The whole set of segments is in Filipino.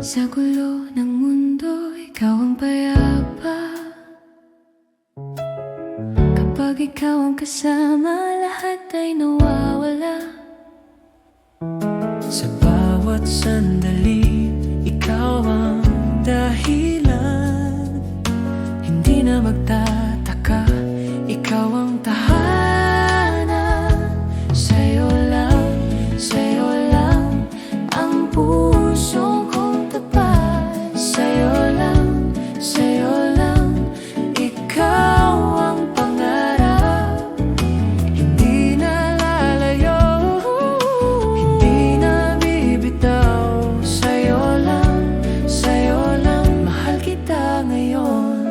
Sa gulo ng mundo, ikaw ang payapa. Kapag ikaw ang kasama, lahat ay nawawala. Sa bawat sandali, ikaw ang dahilan. Hindi na magtataka, ikaw ang tahanan. Sa'yo lang ang puso kong tapat. Sa'yo lang, ikaw ang pangarap. Hindi na lalayo, hindi na bibitaw. Sa'yo lang, mahal kita ngayon.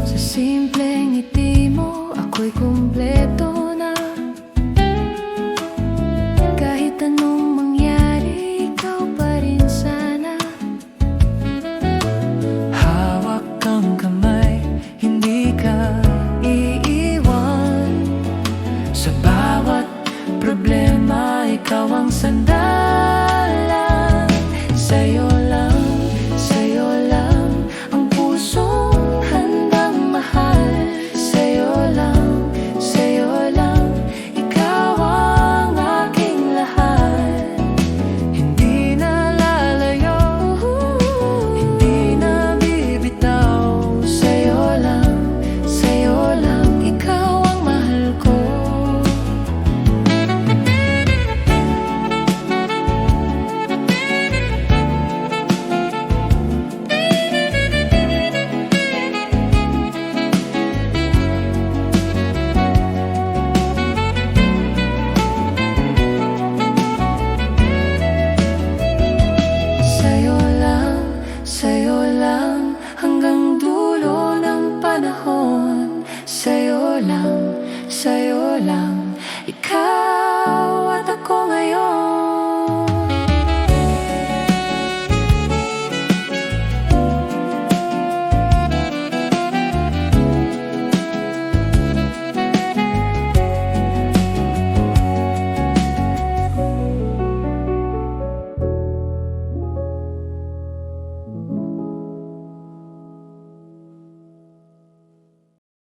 Sa simpleng ngiti mo, ako'y kumpleto na. Kahit anong mangyari, ikaw pa rin sana. Hawak kang kamay, hindi ka iiwan. Sa bawat problema, ikaw ang sandalan. Sa'yo lang ang pusong handang mahal. Sa'yo lang, ikaw ang aking lahat. Hindi na lalayo, hindi na bibitaw. Sa'yo lang, ikaw ang mahal ko. Sa'yo lang hanggang dulo ng panahon. Sa'yo lang, ikaw